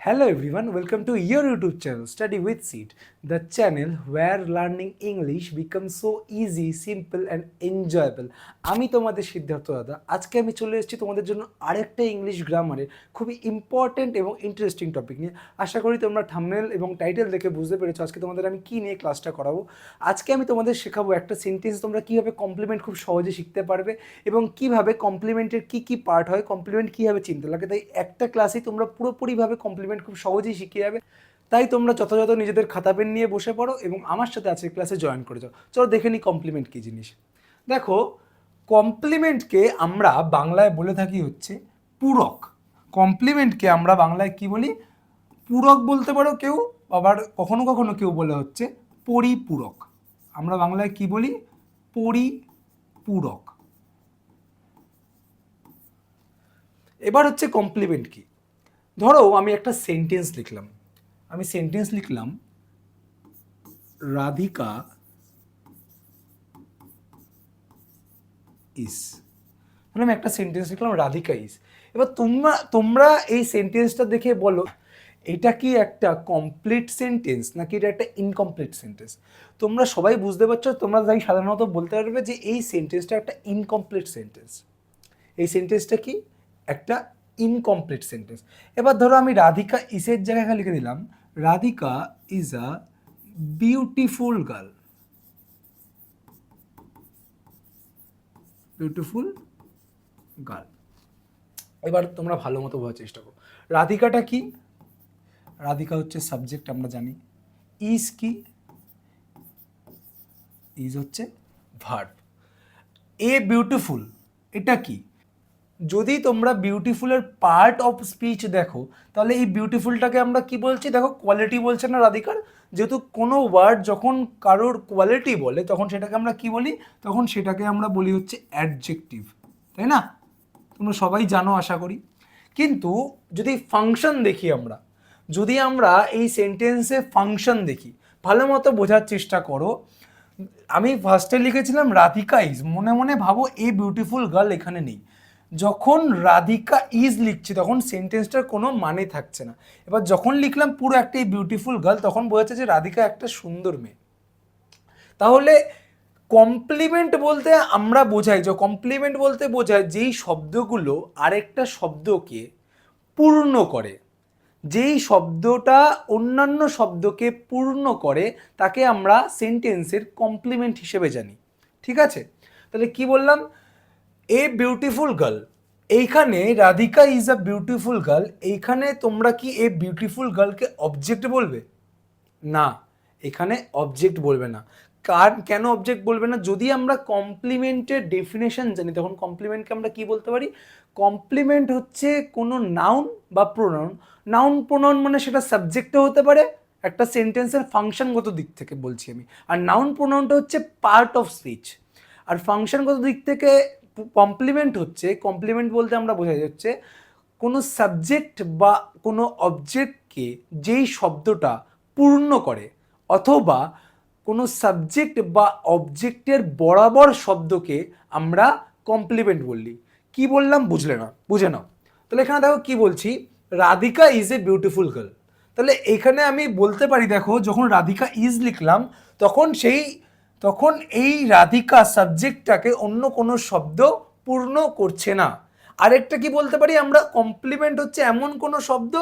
Hello everyone, welcome to your YouTube channel Study with Seed, the channel where learning English becomes so easy, simple and enjoyable. আমি তোমাদের সিদ্ধার্থ দাদা। আজকে আমি চলে এসেছি তোমাদের জন্য আরেকটা ইংলিশ গ্রামারের খুবই ইম্পর্টেন্ট এবং ইন্টারেস্টিং টপিক নিয়ে। আশা করি তোমরা থাম্বনেল এবং টাইটেল দেখে বুঝতে পেরেছো আজকে তোমাদের আমি কী নিয়ে ক্লাসটা করাবো। আজকে আমি তোমাদের শেখাবো একটা সেন্টেন্স তোমরা কীভাবে কমপ্লিমেন্ট খুব সহজে শিখতে পারবে এবং কীভাবে কমপ্লিমেন্টের কী কী পার্ট হয়, কমপ্লিমেন্ট কীভাবে চিনতে লাগে। তাই একটা ক্লাসেই তোমরা পুরোপুরিভাবে কমপ্লিমেন্ট খুব সহজেই শিখে যাবে। তাই তোমরা যথাযথ নিজেদের খাতা পেন নিয়ে বসে পড়ো এবং আমার সাথে আজকের ক্লাসে জয়েন করে যাও। চলো দেখে নিই কমপ্লিমেন্ট কী জিনিস। দেখো, কমপ্লিমেন্টকে আমরা বাংলায় বলে থাকি হচ্ছে পূরক। কমপ্লিমেন্টকে আমরা বাংলায় কি বলি? পূরক বলতে পারো কেউ, আবার কখনো কখনো কেউ বলে হচ্ছে পরিপূরক। আমরা বাংলায় কি বলি? পরিপূরক। এবার হচ্ছে কমপ্লিমেন্ট কি। ধরো আমি একটা সেন্টেন্স লিখলাম, রাধিকা ইস। আমি একটা সেন্টেন্স লিখলাম রাধিকা ইস। এবার তোমরা এই সেন্টেন্সটা দেখে বলো এটা কি একটা কমপ্লিট সেন্টেন্স নাকি এটা একটা ইনকমপ্লিট সেন্টেন্স। তোমরা সবাই বুঝতে পারছো, তোমরা তাই সাধারণত বলতে পারবে যে এই সেন্টেন্সটা একটা ইনকমপ্লিট সেন্টেন্স। এই সেন্টেন্সটা কি? একটা ইনকমপ্লিট সেন্টেন্স। এবার ধরো আমি রাধিকা ইসের জায়গায় লিখে দিলাম Radhika is a beautiful girl. Beautiful girl. এবার তোমরা ভালো মতো বোঝার চেষ্টা করো, রাধিকাটা কি? রাধিকা হচ্ছে সাবজেক্ট, আমরা জানি। ইজ কি? ইজ হচ্ছে ভার্ব। এ বিউটিফুল এটা কি? যদি তোমরা বিউটিফুলের পার্ট অফ স্পিচ দেখো তাহলে এই বিউটিফুলটাকে আমরা কি বলছি? দেখো, কোয়ালিটি বলছে না রাধিকার। যেহেতু কোনো ওয়ার্ড যখন কারোর কোয়ালিটি বলে তখন সেটাকে আমরা কি বলি? তখন সেটাকে আমরা বলি হচ্ছে অ্যাডজেক্টিভ, তাই না? তোমরা সবাই জানো আশা করি। কিন্তু যদি ফাংশন দেখি আমরা, যদি আমরা এই সেন্টেন্সে ফাংশন দেখি, ভালো মতো বোঝার চেষ্টা করো। আমি ফার্স্টে লিখেছিলাম রাধিকা ইজ, মনে মনে ভাবো এ বিউটিফুল গার্ল এখানে নেই। যখন রাধিকা ইজ লিখছি তখন সেন্টেন্সটার কোনো মানে থাকছে না। এবার যখন লিখলাম পুরো একটা এই বিউটিফুল গার্ল তখন বোঝাচ্ছে যে রাধিকা একটা সুন্দর মেয়ে। তাহলে কমপ্লিমেন্ট বলতে আমরা বোঝাই, যে কমপ্লিমেন্ট বলতে বোঝায় যেই শব্দগুলো আরেকটা শব্দকে পূর্ণ করে, যেই শব্দটা অন্যান্য শব্দকে পূর্ণ করে তাকে আমরা সেন্টেন্সের কমপ্লিমেন্ট হিসেবে জানি। ঠিক আছে? তাহলে কি বললাম? এ বিউটিফুল গার্ল, এইখানে Radhika is a beautiful girl, এইখানে তোমরা কি এ বিউটিফুল গার্লকে অবজেক্ট বলবে? না, এখানে অবজেক্ট বলবে না। কেন অবজেক্ট বলবে না? যদি আমরা কমপ্লিমেন্টের ডেফিনেশন জানি তখন কমপ্লিমেন্টকে আমরা কি বলতে পারি? কমপ্লিমেন্ট হচ্ছে কোনো নাউন বা প্রোনাউন। নাউন প্রোনাউন মানে সেটা সাবজেক্টও হতে পারে, একটা সেন্টেন্সের ফাংশনগত দিক থেকে বলছি আমি। আর নাউন প্রোনাউনটা হচ্ছে পার্ট অফ স্পিচ। আর ফাংশনগত দিক থেকে কমপ্লিমেন্ট হচ্ছে, কমপ্লিমেন্ট বলতে আমরা বোঝা যাচ্ছে কোনো সাবজেক্ট বা কোনো অবজেক্টকে যেই শব্দটা পূর্ণ করে, অথবা কোনো সাবজেক্ট বা অবজেক্টের বরাবর শব্দকে আমরা কমপ্লিমেন্ট বললি। কি বললাম বুঝলে না? বুঝে নাও। তাহলে এখানে দেখো কি বলছি, Radhika is a beautiful girl. তাহলে এখানে আমি বলতে পারি, দেখো যখন রাধিকা ইজ লিখলাম তখন এই রাধিকা সাবজেক্টটাকে অন্য কোনো শব্দ পূর্ণ করছে না। আরেকটা কি বলতে পারি আমরা? কমপ্লিমেন্ট হচ্ছে এমন কোনো শব্দ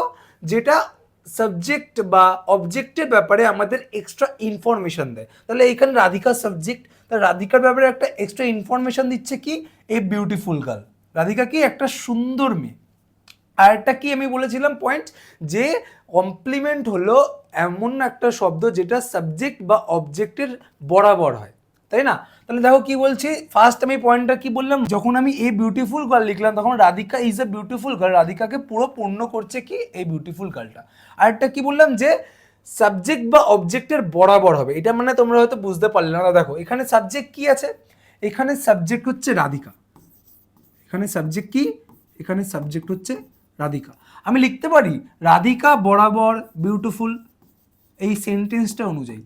যেটা সাবজেক্ট বা অবজেক্টের ব্যাপারে আমাদের এক্সট্রা ইনফরমেশন দেয়। তাহলে এইখানে রাধিকা সাবজেক্ট, তাহলে রাধিকার ব্যাপারে একটা এক্সট্রা ইনফরমেশন দিচ্ছে কি? এ বিউটিফুল গার্ল। রাধিকা কি? একটা সুন্দর মেয়ে। আর একটা কি আমি বলেছিলাম পয়েন্ট, যে কমপ্লিমেন্ট হলো এমন একটা শব্দ যেটা সাবজেক্ট বা অবজেক্টের বরাবর হয়, তাই না? তাহলে দেখো কি বলছি, ফার্স্ট আমি পয়েন্টটা কি বললাম, যখন আমি এ বিউটিফুল গার্ল লিখলাম তখন Radhika is a beautiful girl, রাধিকাকে পুরো পূর্ণ করছে কি? এই বিউটিফুল গার্লটা। আর একটা কি বললাম, যে সাবজেক্ট বা অবজেক্টের বরাবর হবে। এটা মানে তোমরা হয়তো বুঝতে পারলে না। দেখো এখানে সাবজেক্ট কি আছে? এখানে সাবজেক্ট হচ্ছে রাধিকা। এখানে সাবজেক্ট কি? এখানে সাবজেক্ট হচ্ছে রাধিকা। আমি লিখতে পারি রাধিকা বরাবর বিউটিফুল। এই সেন্টেন্সটা অনুযায়ী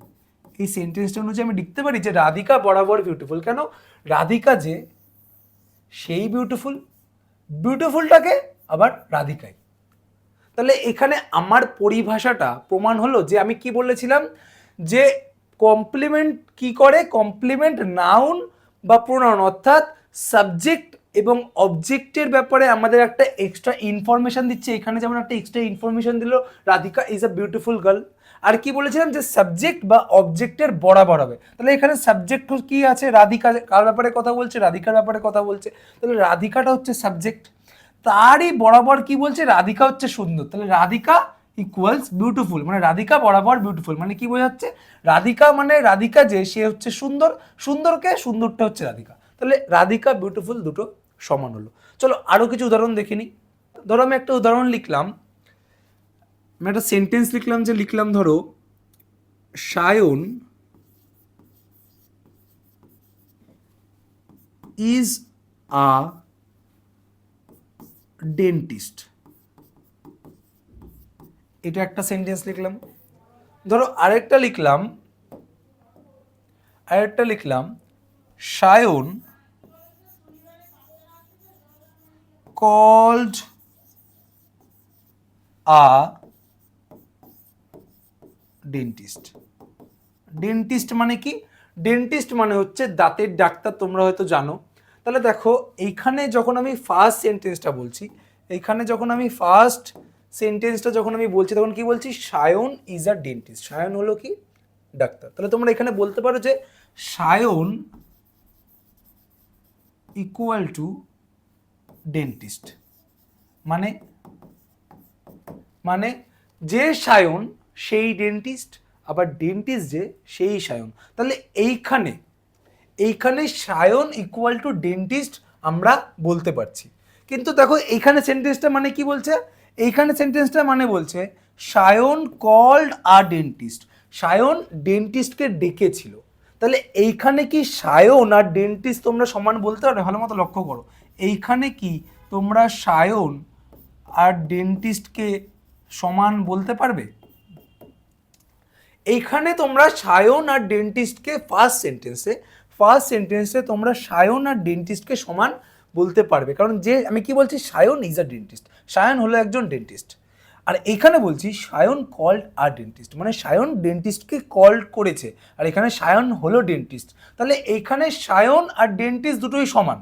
আমি লিখতে পারি যে রাধিকা বরাবর বিউটিফুল। কেন? রাধিকা যে সেই বিউটিফুলটাকে আবার রাধিকাই। তাহলে এখানে আমার পরিভাষাটা প্রমাণ হলো যে আমি কি বলেছিলাম যে কমপ্লিমেন্ট কি করে, কমপ্লিমেন্ট নাউন বা প্রোনাউন অর্থাৎ সাবজেক্ট এবং অবজেক্টের ব্যাপারে আমাদের একটা এক্সট্রা ইনফরমেশন দিচ্ছে। এখানে যেমন একটা এক্সট্রা ইনফরমেশন দিল Radhika is a beautiful girl, আর কি বলেছিলাম যে সাবজেক্ট বা অবজেক্টের বরাবর হবে। তাহলে এখানে সাবজেক্ট কি আছে, রাধিকা, কার ব্যাপারে কথা বলছে, রাধিকার ব্যাপারে কথা বলছে, তাহলে রাধিকাটা হচ্ছে সাবজেক্ট, তারই বরাবর কি বলছে, রাধিকা হচ্ছে সুন্দর, তাহলে রাধিকা ইকুয়ালস বিউটিফুল, মানে রাধিকা বরাবর বিউটিফুল, মানে কি বোঝাচ্ছে, রাধিকা মানে রাধিকা যে সে হচ্ছে সুন্দর, সুন্দরকে, সুন্দরটা হচ্ছে রাধিকা, তাহলে রাধিকা বিউটিফুল দুটো সমান হলো। চলো আরো কিছু উদাহরণ দেখে নিই। ধরো আমি একটা উদাহরণ লিখলাম, আমি একটা সেন্টেন্স লিখলাম, যে লিখলাম ধরো সায়ন ইজ আ ডেন্টিস্ট, এটা একটা সেন্টেন্স লিখলাম। ধরো আরেকটা লিখলাম Sayan called a dentist. Dentist মানে কি, ডেন্টিস্ট মানে হচ্ছে দাঁতের ডাক্তার, তোমরা হয়তো জানো। তাহলে দেখো এইখানে যখন আমি ফার্স্ট সেন্টেন্সটা বলছি তখন কি বলছি, Sayan is a dentist, Sayan হলো কি ডাক্তার। তাহলে তোমরা এখানে বলতে পারো যে সায়ন ইকুয়াল টু ডেন্টিস্ট, মানে যে সায়ন সেই ডেন্টিস্ট, আবার ডেন্টিস্ট যে সেই সায়ন। তাহলে এইখানে সায়ন ইকুয়াল টু ডেন্টিস্ট আমরা বলতে পারছি। কিন্তু দেখো এইখানে সেন্টেন্সটা মানে কি বলছে, এইখানে সেন্টেন্সটা মানে বলছে Sayan called a dentist, Sayan ডেন্টিস্টকে ডেকেছিল। তাহলে এইখানে কি সায়ন আর ডেন্টিস্ট তোমরা সমান বলতে পারো? ভালো মতো লক্ষ্য করো, এইখানে কি তোমরা সায়ন আর ডেন্টিস্টকে সমান বলতে পারবে? এইখানে তোমরা সায়ন আর ডেন্টিস্টকে ফার্স্ট সেন্টেন্সে তোমরা সায়ন আর ডেন্টিস্টকে সমান বলতে পারবে, কারণ যে আমি কি বলছি, Sayan is a dentist, Sayan হলো একজন ডেন্টিস্ট। আর এইখানে বলছি সায়ন কল্ড আর ডেন্টিস্ট, মানে সায়ন ডেন্টিস্টকে কল করেছে, আর এখানে সায়ন হলো ডেন্টিস্ট। তাহলে এইখানে সায়ন আর ডেন্টিস্ট দুটোই সমান,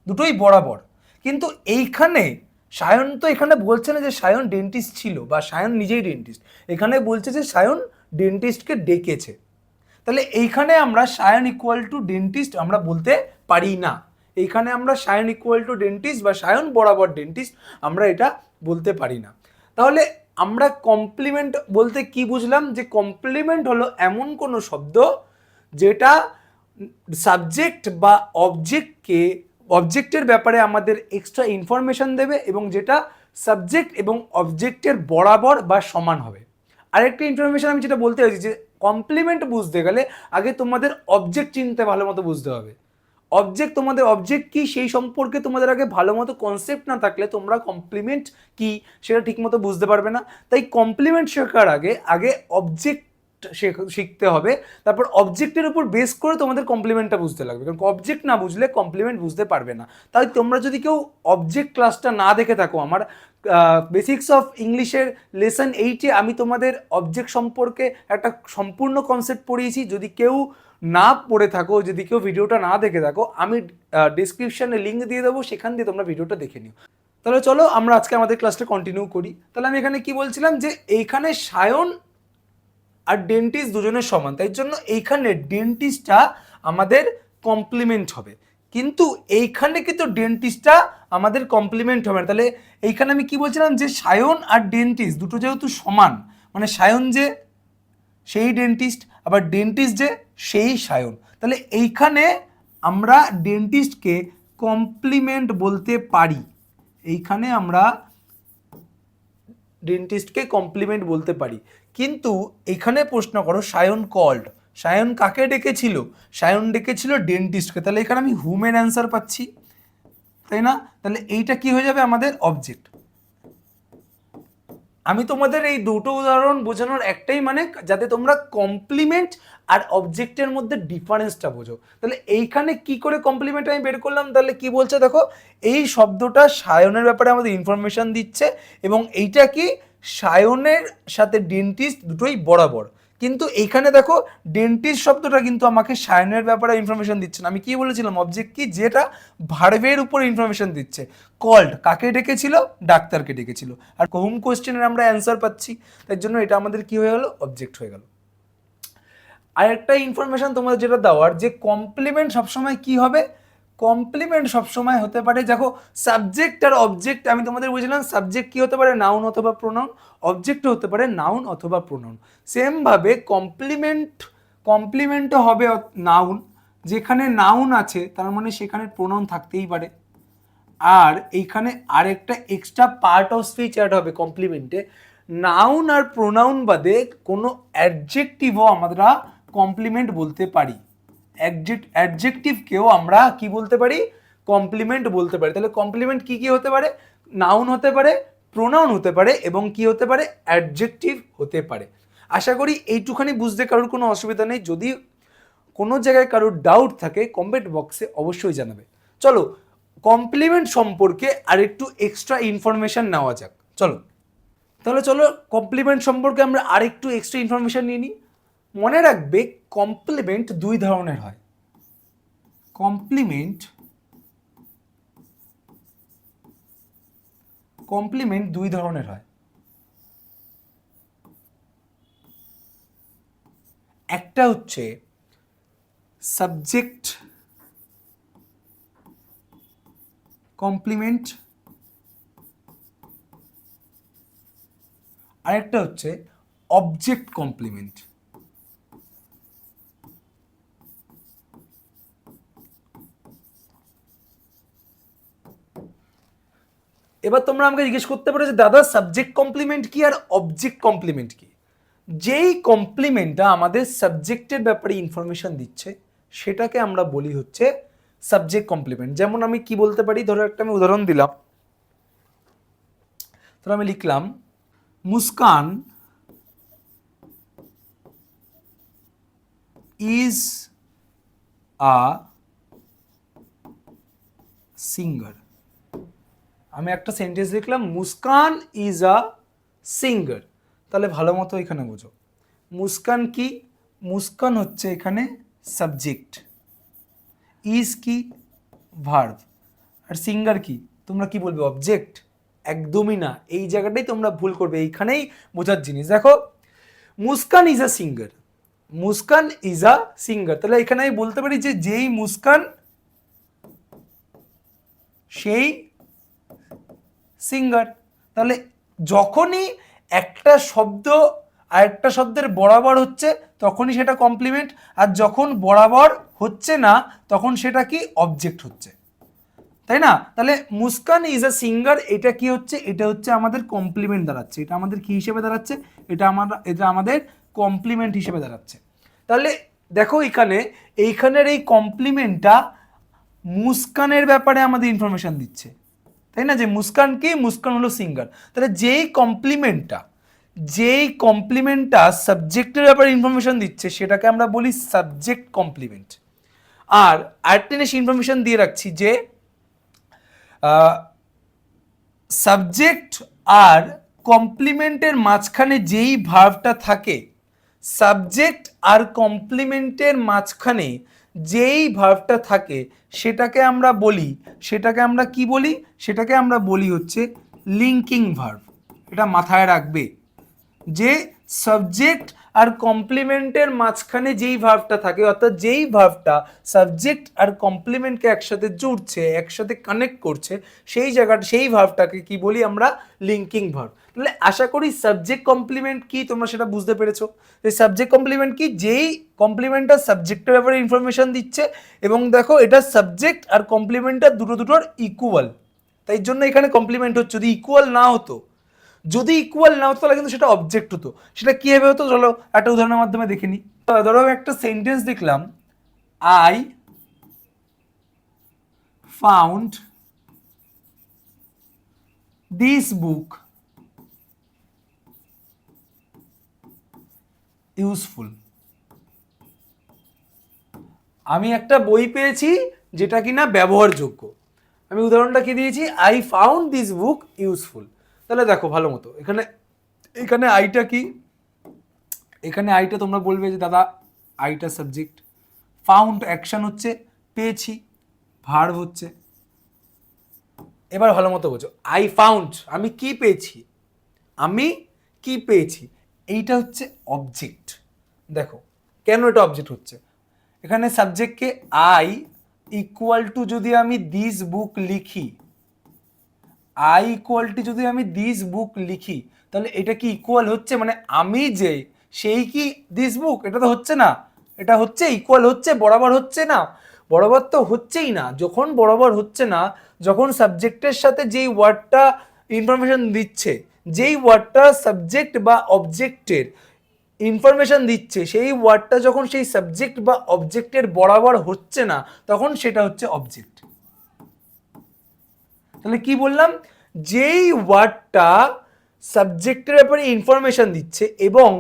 দুটোই বরাবর। কিন্তু এইখানে সায়ন তো এখানে বলছে না যে সায়ন ডেন্টিস্ট ছিল বা সায়ন নিজেই ডেন্টিস্ট, এখানে বলছে যে সায়ন ডেন্টিস্টকে ডেকেছে। তাহলে এইখানে আমরা সায়ন ইকুয়াল টু ডেন্টিস্ট আমরা বলতে পারি না, এইখানে আমরা সায়ন ইকুয়াল টু ডেন্টিস্ট বা সায়ন বরাবর ডেন্টিস্ট আমরা এটা বলতে পারি না। তাহলে আমরা কমপ্লিমেন্ট বলতে কি বুঝলাম, যে কমপ্লিমেন্ট হলো এমন কোনো শব্দ যেটা সাবজেক্ট বা অবজেক্টের ব্যাপারে আমাদের এক্সট্রা ইনফরমেশন দেবে এবং যেটা সাবজেক্ট এবং অবজেক্টের বরাবর বা সমান হবে। আরেকটা ইনফরমেশন আমি যেটা বলতে চাইছি, যে কমপ্লিমেন্ট বুঝতে গেলে আগে তোমাদের অবজেক্ট চিনতে ভালো মতো বুঝতে হবে। তোমাদের অবজেক্ট কি সেই সম্পর্কে তোমাদের আগে ভালো মতো কনসেপ্ট না থাকলে তোমরা কমপ্লিমেন্ট কি সেটা ঠিক মতো বুঝতে পারবে না। তাই কমপ্লিমেন্ট শেখার আগে অবজেক্ট শিখতে হবে, তারপর অবজেক্টের উপর বেস করে তোমাদের কমপ্লিমেন্টটা বুঝতে লাগবে, কারণ অবজেক্ট না বুঝলে কমপ্লিমেন্ট বুঝতে পারবে না। তাই তোমরা যদি কেউ অবজেক্ট ক্লাসটা না দেখে থাকো, আমার বেসিক্স অফ ইংলিশের লেসন 8-এ আমি তোমাদের অবজেক্ট সম্পর্কে একটা সম্পূর্ণ কনসেপ্ট পড়িয়েছি। যদি কেউ না পড়ে থাকো, যদি কেউ ভিডিওটা না দেখে থাকো, আমি ডিসক্রিপশনে লিঙ্ক দিয়ে দেবো, সেখান দিয়ে তোমরা ভিডিওটা দেখে নিও। তাহলে চলো আমরা আজকে আমাদের ক্লাসটা কন্টিনিউ করি। তাহলে আমি এখানে কি বলছিলাম, যে এইখানে সায়ন আর ডেন্টিস্ট দুজনের সমান, তাই জন্য এইখানে ডেন্টিস্টটা আমাদের কমপ্লিমেন্ট হবে, কিন্তু এইখানে কিন্তু ডেন্টিস্টটা আমাদের কমপ্লিমেন্ট হবে না। তাহলে এইখানে আমি কি বলছিলাম, যে সায়ন আর ডেন্টিস্ট দুটো যেহেতু সমান, মানে সায়ন যে সেই ডেন্টিস্ট, আবার ডেন্টিস্ট যে সেই সায়ন, তাহলে এইখানে আমরা ডেন্টিস্টকে কমপ্লিমেন্ট বলতে পারি, এইখানে আমরা ডেন্টিস্টকে কমপ্লিমেন্ট বলতে পারি। কিন্তু এখানে প্রশ্ন করো সায়ন কল্ড, সায়ন কাকে ডেকেছিল, সায়ন ডেকেছিল ডেন্টিস্টকে, তাহলে এখানে আমি হুমের অ্যান্সার পাচ্ছি, তাই না? তাহলে এইটা কি হয়ে যাবে, আমাদের অবজেক্ট। আমি তোমাদের এই দুটো উদাহরণ বোঝানোর একটাই মানে, যাতে তোমরা কমপ্লিমেন্ট আর অবজেক্টের মধ্যে ডিফারেন্সটা বোঝো। তাহলে এইখানে কি করে কমপ্লিমেন্ট আমি বের করলাম, তাহলে কি বলছে দেখো, এই শব্দটা সায়নের ব্যাপারে আমাদের ইনফরমেশন দিচ্ছে এবং এইটা কি সায়নের সাথে ডেন্টিস্ট দুটোই বরাবর, কিন্তু এইখানে দেখো ডেন্টিস্ট শব্দটা কিন্তু আমাকে সায়নের ব্যাপারে ইনফরমেশন দিচ্ছে না। আমি কি বলেছিলাম অবজেক্ট কি, যেটা ভার্বের উপর ইনফরমেশন দিচ্ছে। কল্ড কাকে ডেকেছিল, ডাক্তারকে ডেকেছিল, আর হোম কোয়েশ্চেনের আমরা অ্যান্সার পাচ্ছি, তাই জন্য এটা আমাদের কি হয়ে গেল, অবজেক্ট হয়ে গেল। আর একটা ইনফরমেশন তোমাদের যেটা দেওয়ার, যে কমপ্লিমেন্ট সবসময় কি হবে, কমপ্লিমেন্ট সবসময় হতে পারে, দেখো সাবজেক্ট আর অবজেক্ট আমি তোমাদের বুঝলাম, সাবজেক্ট কি হতে পারে, নাউন অথবা প্রোনাউন, অবজেক্ট হতে পারে নাউন অথবা প্রোনাউন। সেমভাবে কমপ্লিমেন্টও হবে নাউন, যেখানে নাউন আছে তার মানে সেখানে প্রোনাউন থাকতেই পারে। আর এইখানে আরেকটা extra part of speech add হবে কমপ্লিমেন্টে, নাউন আর প্রোনাউন বাদে কোনো অ্যাডজেক্টিভও আমরা কমপ্লিমেন্ট বলতে পারি। অ্যাডজেক্টিভকেও আমরা কি বলতে পারি, কমপ্লিমেন্ট বলতে পারি। তাহলে কমপ্লিমেন্ট কি কি হতে পারে, নাউন হতে পারে, প্রোনাউন হতে পারে, এবং কি হতে পারে, অ্যাডজেক্টিভ হতে পারে। আশা করি এইটুখানি বুঝতে কারোর কোনো অসুবিধা নেই। যদি কোনো জায়গায় কারোর ডাউট থাকে কমেন্ট বক্সে অবশ্যই জানাবে। চলো কমপ্লিমেন্ট সম্পর্কে আরেকটু এক্সট্রা ইনফরমেশন নেওয়া যাক। চলো কমপ্লিমেন্ট সম্পর্কে আমরা আরেকটু এক্সট্রা ইনফরমেশন নিয়ে নিই। মনে রাখবে কমপ্লিমেন্ট দুই ধরনের হয়। কমপ্লিমেন্ট দুই ধরনের হয়। একটা হচ্ছে সাবজেক্ট কমপ্লিমেন্ট, আরেকটা হচ্ছে অবজেক্ট কমপ্লিমেন্ট। এবার তোমরা আমাকে জিজ্ঞেস করতে পারো যে দাদা সাবজেক্ট কমপ্লিমেন্ট কি আর অবজেক্ট কমপ্লিমেন্ট কি। যেই কমপ্লিমেন্টটা আমাদের সাবজেক্টের ব্যাপারে ইনফরমেশন দিচ্ছে সেটাকে আমরা বলি হচ্ছে সাবজেক্ট কমপ্লিমেন্ট। যেমন আমি কি বলতে পারি, ধরো একটা আমি উদাহরণ দিলাম, ধরো আমি লিখলাম মুস্কান ইজ আ সিঙ্গার। আমি একটা সেন্টেন্স লিখলাম মুস্কান ইজ আ সিঙ্গার। তাহলে ভালো মতো এখানে বোঝো মুস্কান কি, মুস্কান হচ্ছে এখানে সাবজেক্ট, ইজ কি ভার্ব, আর সিঙ্গার কি তোমরা কি বলবে, অবজেক্ট। একদমই না, এই জায়গাটাই তোমরা ভুল করবে, এইখানেই বোঝার জিনিস। দেখো Muskan is a singer, Muskan is a singer, তাহলে এখানে আমি বলতে পারি যে যেই মুস্কান সেই সিঙ্গার। তাহলে যখনই একটা শব্দ আরেকটা শব্দের বরাবর হচ্ছে তখনই সেটা কমপ্লিমেন্ট, আর যখন বরাবর হচ্ছে না তখন সেটা কি, অবজেক্ট হচ্ছে, তাই না? তাহলে মুস্কান ইজ আ সিঙ্গার, এটা কি হচ্ছে, এটা হচ্ছে আমাদের কমপ্লিমেন্ট দাঁড়াচ্ছে। এটা আমাদের কি হিসেবে দাঁড়াচ্ছে, এটা আমাদের কমপ্লিমেন্ট হিসেবে দাঁড়াচ্ছে। তাহলে দেখো এইখানের এই কমপ্লিমেন্টটা মুস্কানের ব্যাপারে আমাদের ইনফরমেশন দিচ্ছে, তাই না? যে মুস্কান কি, মুস্কান হলো সিঙ্গার। তাহলে যেই কমপ্লিমেন্টটা সাবজেক্টের ব্যাপারে ইনফরমেশন দিচ্ছে সেটাকে আমরা বলি সাবজেক্ট কমপ্লিমেন্ট। আর আরেকটা জিনিস ইনফরমেশন দিয়ে রাখছি যে সাবজেক্ট আর কমপ্লিমেন্টের মাঝখানে যেই ভার্বটা থাকে, সাবজেক্ট আর কমপ্লিমেন্টের মাঝখানে যেই ভার্বটা থাকে সেটাকে আমরা কি বলি, সেটাকে আমরা বলি হচ্ছে লিঙ্কিং ভার্ব। এটা মাথায় রাখবে যে সাবজেক্ট আর কমপ্লিমেন্টের মাঝখানে যেই ভার্বটা থাকে, অর্থাৎ যেই ভার্বটা সাবজেক্ট আর কমপ্লিমেন্টকে একসাথে জুড়ছে, একসাথে কানেক্ট করছে, সেই ভার্বটাকে কি বলি আমরা, লিঙ্কিং ভার্ব। তাহলে আশা করি সাবজেক্ট কমপ্লিমেন্ট কি তোমরা সেটা বুঝতে পেরেছো। এই সাবজেক্ট কমপ্লিমেন্ট কি, যেই কমপ্লিমেন্টটা সাবজেক্টের ব্যাপারে ইনফরমেশন দিচ্ছে, এবং দেখো এটা সাবজেক্ট আর কমপ্লিমেন্টটা দুটোর ইকুয়াল, তাই জন্য এখানে কমপ্লিমেন্ট হচ্ছে। যদি ইকুয়াল না হতো তাহলে কিন্তু সেটা অবজেক্ট হতো। সেটা কিভাবে হতো, চলো একটা উদাহরণের মাধ্যমে দেখে নিই। ধরো একটা সেন্টেন্স দেখলাম, I found this book useful. আমি একটা বই পেয়েছি যেটা কিনা ব্যবহারযোগ্য। আমি উদাহরণটা কি দিয়েছি, I found this book useful. তাহলে দেখো ভালো মতো এখানে এখানে আইটা কি, এখানে আইটা তোমরা বলবে যে দাদা আইটা সাবজেক্ট, ফাউন্ড অ্যাকশন হচ্ছে পেয়েছি, ভার্ব হচ্ছে। এবার ভালো মতো বোঝো, আই ফাউন্ড আমি কি পেয়েছি, আমি কি পেয়েছি, এইটা হচ্ছে অবজেক্ট। দেখো কেন এটা অবজেক্ট হচ্ছে, এখানে সাবজেক্টকে আই ইকুয়াল টু যদি আমি দিস বুক লিখি, আই ইকুয়াল টু যদি আমি দিস বুক লিখি, তাহলে এটা কি ইকুয়াল হচ্ছে, মানে আমি যে সেই কি দিস বুক, এটা তো হচ্ছে না, এটা হচ্ছে ইকুয়াল হচ্ছে, বরাবর হচ্ছে না, বরাবর তো হচ্ছেই না। যখন বরাবর হচ্ছে না, যখন সাবজেক্টের সাথে যেই ওয়ার্ডটা ইনফরমেশন দিচ্ছে, যেই ওয়ার্ডটা সাবজেক্ট বা অবজেক্টের ইনফরমেশন দিচ্ছে, সেই ওয়ার্ডটা যখন সেই সাবজেক্ট বা অবজেক্টের বরাবর হচ্ছে না, তখন সেটা হচ্ছে অবজেক্ট। তাহলে কি বললাম, যেই ওয়ার্ডটা সাবজেক্টের ব্যাপারে ইনফরমেশন দিচ্ছে এবং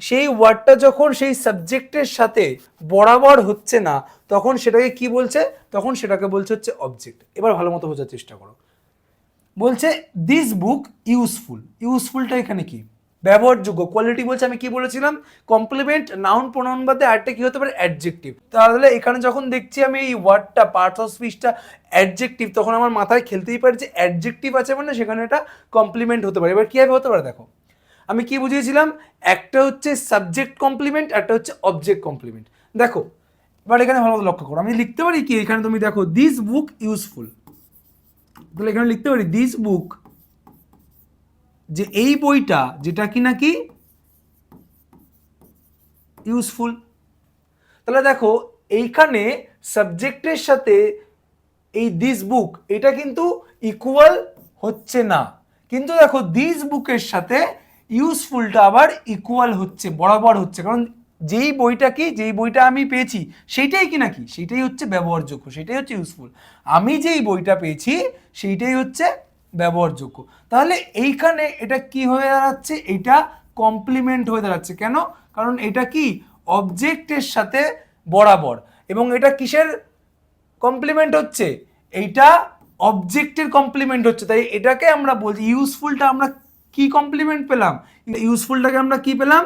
সেই ওয়ার্ডটা যখন সেই সাবজেক্টের সাথে বরাবর হচ্ছে না, তখন সেটাকে কি বলছে, তখন সেটাকে বলছে হচ্ছে অবজেক্ট। এবার ভালো মতো বোঝার চেষ্টা করো। বলছে দিস বুক ইউজফুল, ইউজফুলটা এখানে কি, ব্যবহারযোগ্য। কোয়ালিটি বলছে, আমি কি বলেছিলাম, কমপ্লিমেন্ট, নাউন, প্রোনাউন বাদে আরেকটা কি হতে পারে, অ্যাডজেক্টিভ। তাহলে এখানে যখন দেখছি আমি এই ওয়ার্ডটা পার্টস অফ স্পিচটা অ্যাডজেক্টিভ, তখন আমার মাথায় খেলতেই পারে যে অ্যাডজেক্টিভ আছে মানে সেখানে এটা কমপ্লিমেন্ট হতে পারে। এবার কীভাবে হতে পারে দেখো, আমি কি বুঝিয়েছিলাম, একটা হচ্ছে সাবজেক্ট কমপ্লিমেন্ট, একটা হচ্ছে অবজেক্ট কমপ্লিমেন্ট। দেখো এবার এখানে ভালো মতো লক্ষ্য করো, আমি লিখতে পারি কি, এখানে তুমি দেখো দিস বুক ইউজফুল, তাহলে এখানে লিখতে পারি দিস বুক, যে এই বইটা যেটা কি নাকি ইউজফুল। তাহলে দেখো এইখানে সাবজেক্টের সাথে এই দিস বুক এটা কিন্তু ইকুয়াল হচ্ছে না, কিন্তু দেখো দিস বুকের সাথে ইউজফুলটা আবার ইকুয়াল হচ্ছে, বরাবর হচ্ছে। কারণ যেই বইটা কি, যেই বইটা আমি পেয়েছি সেইটাই কি নাকি, সেইটাই হচ্ছে ব্যবহারযোগ্য, সেটাই হচ্ছে ইউজফুল। আমি যেই বইটা পেয়েছি সেইটাই হচ্ছে ব্যবহারযোগ্য। তাহলে এইখানে এটা কি হয়ে দাঁড়াচ্ছে, এটা কমপ্লিমেন্ট হয়ে দাঁড়াচ্ছে। কেন, কারণ এটা কি অবজেক্টের সাথে বরাবর, এবং এটা কিসের কমপ্লিমেন্ট হচ্ছে, এইটা অবজেক্টের কমপ্লিমেন্ট হচ্ছে। তাই এটাকে আমরা বলছি ইউজফুলটা আমরা কি কমপ্লিমেন্ট পেলাম, ইউজফুলটাকে আমরা কি পেলাম,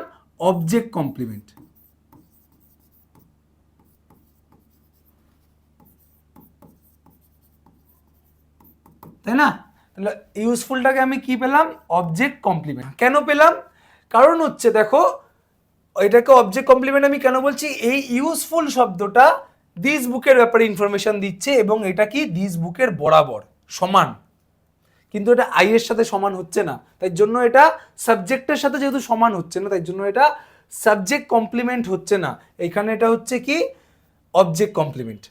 অবজেক্ট কমপ্লিমেন্ট। তাই না, তাহলে ইউজফুলটাকে আমি কি পেলাম, অবজেক্ট কমপ্লিমেন্ট। কেন পেলাম, কারণ হচ্ছে দেখো এটাকে অবজেক্ট কমপ্লিমেন্ট আমি কেন বলছি, এই ইউজফুল শব্দটা দিস বুকের ব্যাপারে ইনফরমেশন দিচ্ছে এবং এটা কি দিস বুকের বরাবর সমান, কিন্তু এটা আই এর সাথে সমান হচ্ছে না, তাই জন্য এটা সাবজেক্টের সাথে যেহেতু সমান হচ্ছে না, তাই জন্য এটা সাবজেক্ট কমপ্লিমেন্ট হচ্ছে না, এখানে এটা হচ্ছে কি অবজেক্ট কমপ্লিমেন্ট।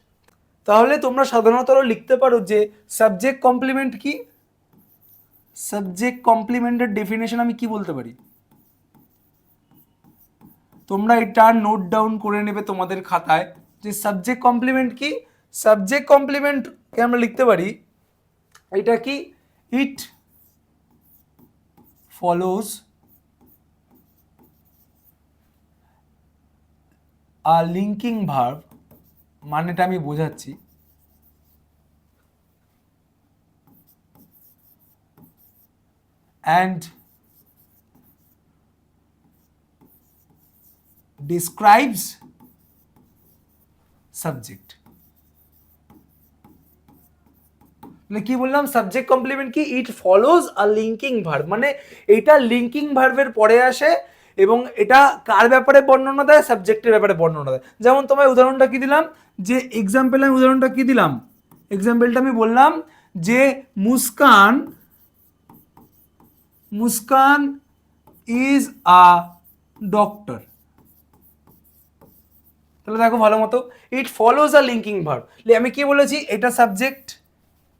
তাহলে তোমরা সাধারণত লিখতে পারো যে সাবজেক্ট কমপ্লিমেন্ট কি, সাবজেক্ট কমপ্লিমেন্টের ডেফিনেশন আমি কি বলতে পারি, তোমরা এটা নোট ডাউন করে নেবে তোমাদের খাতায় যে সাবজেক্ট কমপ্লিমেন্ট কি। সাবজেক্ট কমপ্লিমেন্টকে আমরা লিখতে পারি, এটা কি, ইট ফলোজ আ লিঙ্কিং ভার্ব, মানেটা আমি বোঝাচ্ছি, and describes subject। কি বললাম, সাবজেক্ট কমপ্লিমেন্ট কি, ইট ফলোজ আ লিঙ্কিং ভার্ব, মানে এটা লিঙ্কিং ভার্বের পরে আসে এবং এটা কার ব্যাপারে বর্ণনা দেয়, সাবজেক্টের ব্যাপারে বর্ণনা দেয়। যেমন তোমায় উদাহরণটা কি দিলাম, যে এক্সাম্পল আমি উদাহরণটা কি দিলাম, এক্সাম্পলটা আমি বললাম যে Muskan, Muskan is a doctor. তাহলে দেখো ভালো মতো, ইট ফলোজ আ লিঙ্কিং ভার্ব, আমি কি বলেছি, এটা সাবজেক্ট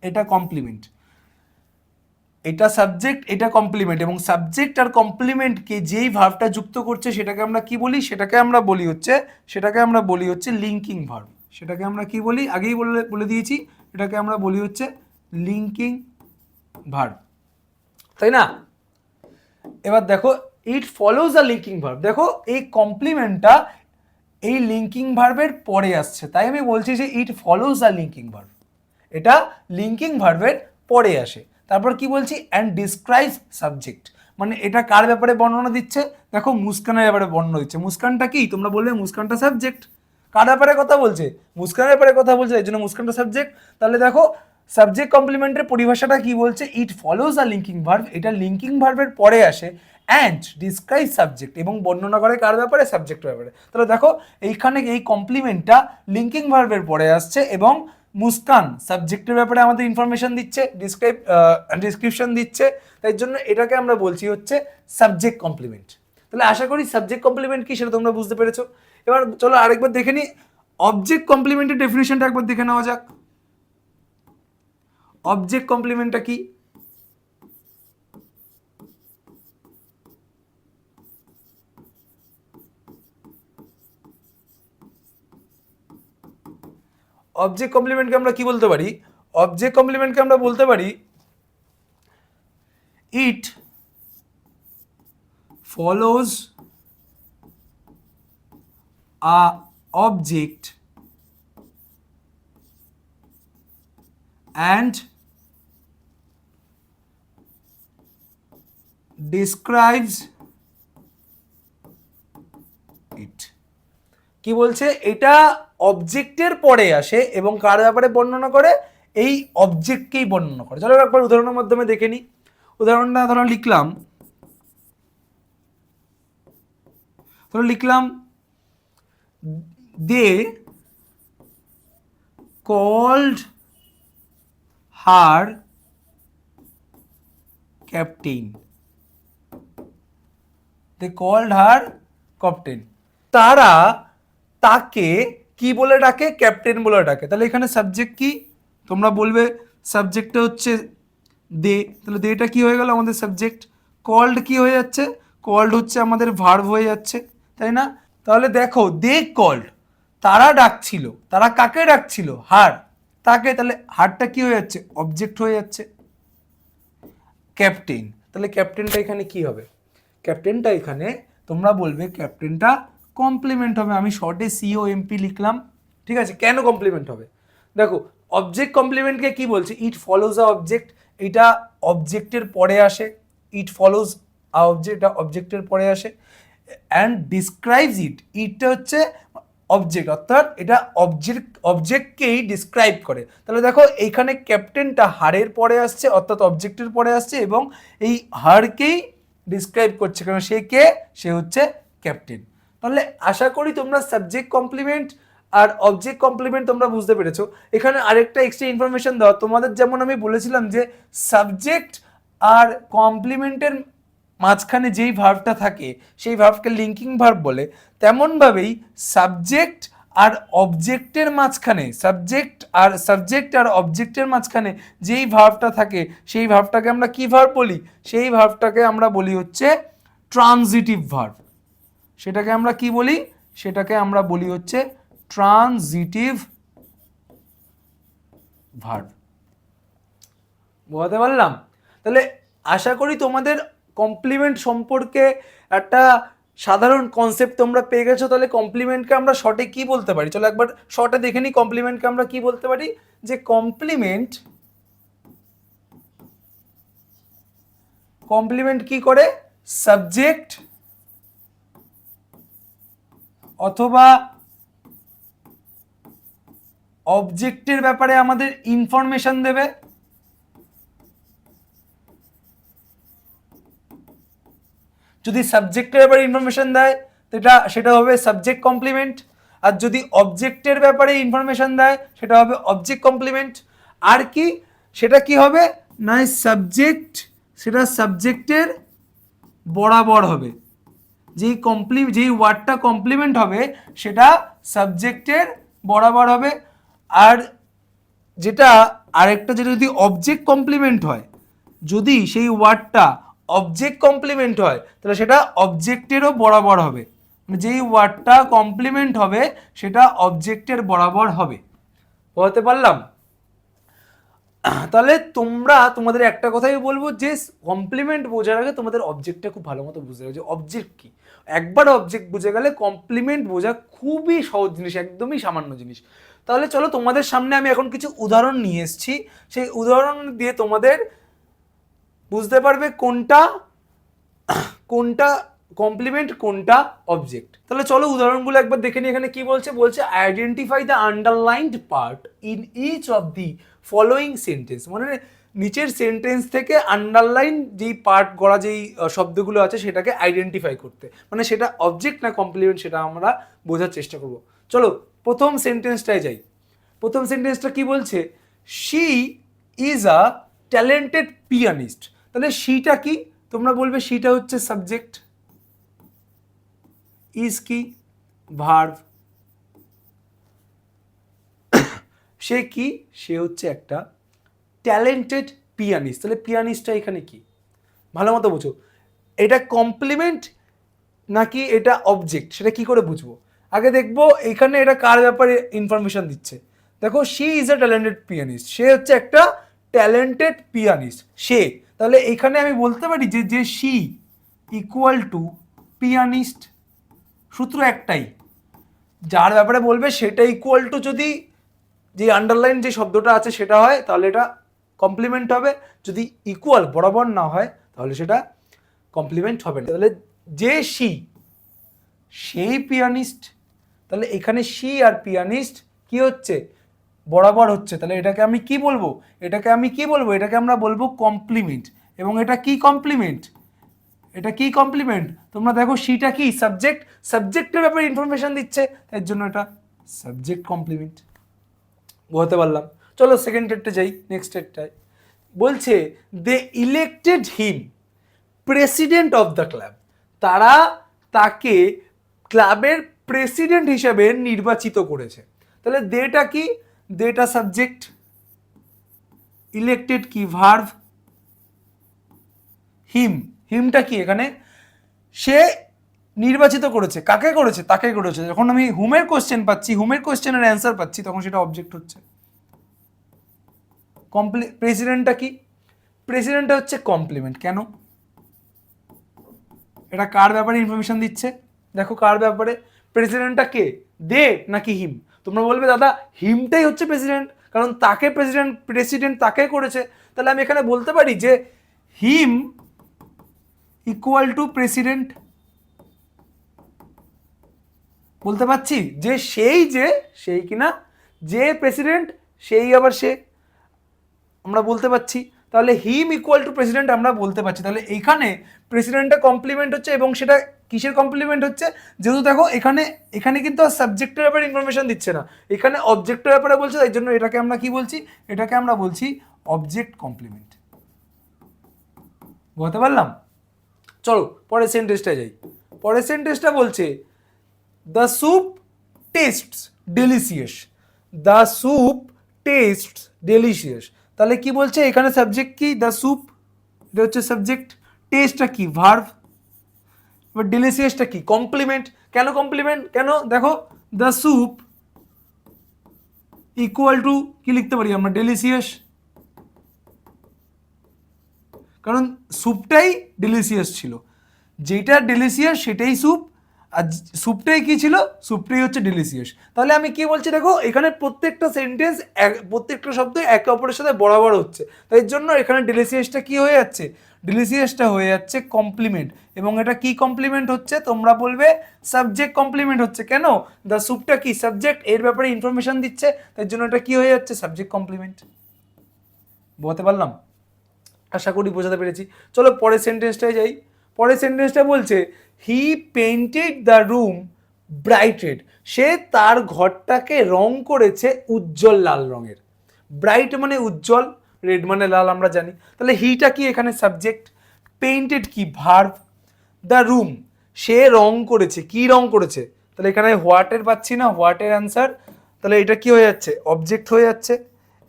এটা কমপ্লিমেন্ট, এটা সাবজেক্ট এটা কমপ্লিমেন্ট, এবং সাবজেক্ট আর কমপ্লিমেন্টকে যেই ভার্বটা যুক্ত করছে সেটাকে আমরা কি বলি, সেটাকে আমরা বলি হচ্ছে লিঙ্কিং ভার্ব। সেটাকে আমরা কি বলি, আগেই বলে দিয়েছি, এটাকে আমরা বলি হচ্ছে লিঙ্কিং ভার্ব, তাই না। এবার দেখো ইট ফলোজ আ লিঙ্কিং ভার্ব, দেখো এই কমপ্লিমেন্টটা এই লিঙ্কিং ভার্বের পরে আসছে, তাই আমি বলছি যে ইট ফলোজ আ লিঙ্কিং ভার্ব, এটা লিঙ্কিং ভার্বের পরে আসে। তারপর কি বলছি, অ্যান্ড ডিসক্রাইবস সাবজেক্ট, মানে এটা কার ব্যাপারে বর্ণনা দিচ্ছে? দেখো মুস্কানের ব্যাপারে বর্ণনা দিচ্ছে। মুস্কানটা কি? তোমরা বলবে মুস্কানটা সাবজেক্ট। কার ব্যাপারে কথা বলছে? মুস্কানের ব্যাপারে কথা বলছে, এই জন্য মুস্কানটা সাবজেক্ট। তাহলে দেখো সাবজেক্ট কমপ্লিমেন্টের পরিভাষাটা কি বলছে? ইট ফলোজ আ লিঙ্কিং ভার্ব, এটা লিঙ্কিং ভার্বের পরে আসে, অ্যান্ড ডিসক্রাইব সাবজেক্ট, এবং বর্ণনা করে কার ব্যাপারে? সাবজেক্টের ব্যাপারে। তাহলে দেখো এইখানে এই কমপ্লিমেন্টটা লিঙ্কিং ভার্বের পরে আসছে এবং মুস্কান সাবজেক্টের ব্যাপারে আমাদের ইনফরমেশন দিচ্ছে, ডিসক্রিপশন দিচ্ছে, তাই জন্য এটাকে আমরা বলছি হচ্ছে সাবজেক্ট কমপ্লিমেন্ট। তাহলে আশা করি সাবজেক্ট কমপ্লিমেন্ট কি সেটা তোমরা বুঝতে পেরেছো। এবার চলো আরেকবার দেখে নিই অবজেক্ট কমপ্লিমেন্টের ডেফিনিশনটা একবার দেখে নেওয়া যাক। অবজেক্ট কমপ্লিমেন্টটা কি? অবজেক্ট কমপ্লিমেন্টকে আমরা কি বলতে পারি? অবজেক্ট কমপ্লিমেন্টকে আমরা বলতে পারি it follows a object and describes it। কি বলছে? এটা অবজেক্টের পরে আসে এবং কার ব্যাপারে বর্ণনা করে? এই অবজেক্টকেই বর্ণনা করে। চলো একবার উদাহরণের মাধ্যমে দেখে নিই। উদাহরণটা ধরো লিখলাম they called her captain. They called her captain. তারা তাকে কি বলে ডাকে? ক্যাপ্টেন বলে ডাকে। তাহলে এখানে সাবজেক্ট কি? তোমরা বলবে সাবজেক্টটা হচ্ছে দে, তাহলে দেটা কি হয়ে গেল? আমাদের সাবজেক্ট। কল্ড কি হয়ে যাচ্ছে? কল্ড হচ্ছে আমাদের ভার্ব হয়ে যাচ্ছে, তাই না? তাহলে দেখো দে কল্ড, তারা ডাকছিল। তারা কাকে ডাকছিল? হার, তাকে। তাহলে হারটা কি হয়ে যাচ্ছে? অবজেক্ট হয়ে যাচ্ছে। ক্যাপ্টেন, তাহলে ক্যাপ্টেনটা এখানে কি হবে? ক্যাপ্টেনটা এখানে তোমরা বলবে ক্যাপ্টেনটা কমপ্লিমেন্ট হবে। আমি শর্টে COMP লিখলাম, ঠিক আছে? কেন কমপ্লিমেন্ট হবে? দেখো অবজেক্ট কমপ্লিমেন্টকে কি বলছে? ইট ফলোজ আ অবজেক্ট, এটা অবজেক্টের পরে আসে। ইট ফলোজ আ অবজেক্ট, এটা অবজেক্টের পরে আসে। অ্যান্ড ডিসক্রাইবস ইট, ইটটা হচ্ছে অবজেক্ট, অর্থাৎ এটা অবজেক্টকেই ডিসক্রাইব করে। তাহলে দেখো এইখানে ক্যাপ্টেনটা হারের পরে আসছে, অর্থাৎ অবজেক্টের পরে আসছে, এবং এই হারকেই ডিসক্রাইব করছে, কারণ সে কে? সে হচ্ছে ক্যাপ্টেন। তাহলে আশা করি তোমরা সাবজেক্ট কমপ্লিমেন্ট আর অবজেক্ট কমপ্লিমেন্ট তোমরা বুঝতে পেরেছো। এখানে আরেকটা এক্সট্রা ইনফরমেশন দাও তোমাদের, যেমন আমি বলেছিলাম যে সাবজেক্ট আর কমপ্লিমেন্টের মাঝখানে যেই ভার্বটা থাকে সেই ভার্বকে লিঙ্কিং ভার্ব বলে, তেমনভাবেই সাবজেক্ট আর অবজেক্টের মাঝখানে, সাবজেক্ট আর অবজেক্টের মাঝখানে যেই ভার্বটা থাকে সেই ভার্বটাকে আমরা কি ভার্ব বলি? সেই ভার্বটাকে আমরা বলি হচ্ছে ট্রানজিটিভ ভার্ব। সেটাকে আমরা কি বলি? সেটাকে আমরা বলি হচ্ছে ট্রানজিটিভ ভার্ব। বোঝাতে পারলাম? তাহলে আশা করি তোমাদের কমপ্লিমেন্ট সম্পর্কে একটা সাধারণ কনসেপ্ট তোমরা পেয়ে গেছো। তাহলে কমপ্লিমেন্টকে আমরা শর্টে কি বলতে পারি? চলো একবার শর্টে দেখে নিই কমপ্লিমেন্টকে আমরা কি বলতে পারি। যে কমপ্লিমেন্ট কি করে? সাবজেক্ট অথবা অবজেক্টের ব্যাপারে আমাদের ইনফরমেশন দেবে। যদি সাবজেক্টের ব্যাপারে ইনফরমেশন দেয় সেটা হবে সাবজেক্ট কমপ্লিমেন্ট, আর যদি অবজেক্টের ব্যাপারে ইনফরমেশন দেয় সেটা হবে অবজেক্ট কমপ্লিমেন্ট। আর কি সেটা কি হবে না? সেটা সাবজেক্টের বরাবর হবে। যেই ওয়ার্ডটা কমপ্লিমেন্ট হবে সেটা সাবজেক্টের বরাবর হবে। আর যেটা যদি অবজেক্ট কমপ্লিমেন্ট হয়, যদি সেই ওয়ার্ডটা অবজেক্ট কমপ্লিমেন্ট হয় তাহলে সেটা অবজেক্টেরও বরাবর হবে। মানে যেই ওয়ার্ডটা কমপ্লিমেন্ট হবে সেটা অবজেক্টের বরাবর হবে। বলতে পারলাম? তাহলে তোমাদের একটা কথাই বলবো যে কমপ্লিমেন্ট বোঝার আগে তোমাদের অবজেক্টটা খুব ভালো মতো বুঝতে হবে যে অবজেক্ট কি। একবার অবজেক্ট বুঝে গেলে কমপ্লিমেন্ট বোঝা খুবই সহজ জিনিস, একদমই সামান্য জিনিস। তাহলে চলো তোমাদের সামনে আমি এখন কিছু উদাহরণ নিয়ে এসেছি, সেই উদাহরণ দিয়ে তোমাদের বুঝতে পারবে কোনটা কোনটা কমপ্লিমেন্ট কোনটা অবজেক্ট। তাহলে চলো উদাহরণগুলো একবার দেখে নিই। এখানে কি বলছে, বলছে identify the underlined part in each of the following sentence, মানে নিচের সেন্টেন্স থেকে আন্ডারলাইন যেই পার্ট করা যেই শব্দগুলো আছে সেটাকে আইডেন্টিফাই করতে, মানে সেটা অবজেক্ট না কমপ্লিমেন্ট সেটা আমরা বোঝার চেষ্টা করব। চলো প্রথম সেন্টেন্সটায় যাই। প্রথম সেন্টেন্সটা কি বলছে, she is a talented pianist. তাহলে শিটা কি, তোমরা বলবে শিটা হচ্ছে সাবজেক্ট, ইজ কি ভার্ব, সে কি, সে হচ্ছে একটা ট্যালেন্টেড পিয়ানিস্ট। তাহলে পিয়ানিস্টটা এখানে কি, ভালো মতো বুঝো, এটা কমপ্লিমেন্ট নাকি এটা অবজেক্ট সেটা কি করে বুঝবো। আগে দেখবো এখানে এটা কার ব্যাপারে ইনফরমেশন দিচ্ছে। দেখো she is a talented pianist, সে হচ্ছে একটা ট্যালেন্টেড পিয়ানিস্ট সে। তাহলে এখানে আমি বলতে পারি যে যে শি ইকুয়াল টু পিয়ানিস্ট, সূত্র একটাই, যার ব্যাপারে বলবে সেটা ইকুয়াল টু যদি যে আন্ডারলাইন যে শব্দটা আছে সেটা হয় তাহলে এটা কমপ্লিমেন্ট হবে, যদি ইকুয়াল বরাবর না হয় তাহলে সেটা কমপ্লিমেন্ট হবে না। তাহলে যে শি সেই পিয়ানিস্ট, তাহলে এখানে শি আর পিয়ানিস্ট কি হচ্ছে, বরাবর হচ্ছে। তাহলে এটাকে আমি কি বলবো, এটাকে আমি কি বলবো, এটাকে আমরা বলবো কমপ্লিমেন্ট। এবং এটা কি কমপ্লিমেন্ট, এটা কি কমপ্লিমেন্ট, তোমরা দেখো শিটা কি সাবজেক্ট, সাবজেক্টের ব্যাপারে ইনফরমেশন দিচ্ছে তার জন্য এটা সাবজেক্ট কমপ্লিমেন্ট। বুঝতে পারলাম। চলো সেকেন্ড ডেটটা যাই, নেক্সট ডেটটায় বলছে they elected him president of the club, তারা তাকে ক্লাবের প্রেসিডেন্ট হিসেবে নির্বাচিত করেছে। তাহলে দেটা কি, দেটা সাবজেক্ট, ইলেক্টেড কি ভার্ব, হিম, হিমটা কি এখানে সে নির্বাচিত করেছে, কাকে করেছে, তাকে করেছে। যখন আমি হুমের কোশ্চেন পাচ্ছি, হুমের কোশ্চেনের অ্যান্সার পাচ্ছি তখন সেটা অবজেক্ট হচ্ছে। প্রেসিডেন্টটা কি, প্রেসিডেন্টটা হচ্ছে কমপ্লিমেন্ট। কেন, এটা কার ব্যাপারে ইনফরমেশন দিচ্ছে, দেখো কার ব্যাপারে, প্রেসিডেন্টটা কে, দে নাকি হিম। তোমরা বলবে দাদা হিমটাই হচ্ছে প্রেসিডেন্ট, কারণ তাকে প্রেসিডেন্ট, প্রেসিডেন্ট তাকে করেছে। তাহলে আমি এখানে বলতে পারি যে হিম ইকুয়াল টু প্রেসিডেন্ট, বলতে পারছি যে সেই কিনা, যে প্রেসিডেন্ট সেই আবার সে, আমরা বলতে পারছি। তাহলে হিম ইকুয়াল টু প্রেসিডেন্ট আমরা বলতে পারছি। তাহলে এখানে প্রেসিডেন্টটা কমপ্লিমেন্ট হচ্ছে, এবং সেটা কিসের কমপ্লিমেন্ট হচ্ছে, যেহেতু দেখো এখানে এখানে কিন্তু আর সাবজেক্টের ব্যাপারে ইনফরমেশন দিচ্ছে না, এখানে অবজেক্টের ব্যাপারে বলছে, তাই জন্য এটাকে আমরা কি বলছি, এটাকে আমরা বলছি অবজেক্ট কমপ্লিমেন্ট। বুঝতে পারলাম। চলো পরের সেন্টেন্সটা যাই। পরের সেন্টেন্সটা বলছে the soup tastes delicious, the soup tastes delicious. তাহলে কি বলছে এখানে সাবজেক্ট কি, দ্য স্যুপ, এটা হচ্ছে সাবজেক্ট, টেস্টটা কি ভার্ব, এবার ডেলিশিয়াসটা কি কমপ্লিমেন্ট। কেন কমপ্লিমেন্ট, কেন দেখো দ্য স্যুপ ইকুয়াল টু কি লিখতে পারি আমরা, ডেলিশিয়াস, কারণ স্যুপটাই ডেলিশিয়াস ছিল, যেটা ডেলিশিয়াস সেটাই স্যুপ, আর স্যুপটাই কি ছিল, স্যুপটাই হচ্ছে ডেলিশিয়াস। তাহলে আমি কি বলছি দেখো এখানে প্রত্যেকটা সেন্টেন্স প্রত্যেকটা শব্দ একে অপরের সাথে বরাবর হচ্ছে, তাই জন্য এখানে ডেলিশিয়াসটা কি হয়ে যাচ্ছে, ডেলিশিয়াসটা হয়ে যাচ্ছে কমপ্লিমেন্ট। এবং এটা কি কমপ্লিমেন্ট হচ্ছে, তোমরা বলবে সাবজেক্ট কমপ্লিমেন্ট হচ্ছে। কেন, দ্য স্যুপটা কি সাবজেক্ট, এর ব্যাপারে ইনফরমেশন দিচ্ছে, তাই জন্য এটা কি হয়ে যাচ্ছে, সাবজেক্ট কমপ্লিমেন্ট। বুঝতে পারলাম, আশা করি বোঝাতে পেরেছি। চলো পরের সেন্টেন্সটায় যাই। পরের সেন্টেন্সটা বলছে he painted the room bright red, সে তার ঘরটাকে রং করেছে উজ্জ্বল লাল রঙের। ব্রাইট মানে উজ্জ্বল, রেড মানে লাল আমরা জানি। তাহলে হিটা কি এখানে সাবজেক্ট, পেইন্টেড কি ভার্ব, দ্য রুম সে রং করেছে, কি রং করেছে, তাহলে এখানে হোয়াটের পাচ্ছি না, হোয়াটের অ্যান্সার, তাহলে এটা কি হয়ে যাচ্ছে, অবজেক্ট হয়ে যাচ্ছে।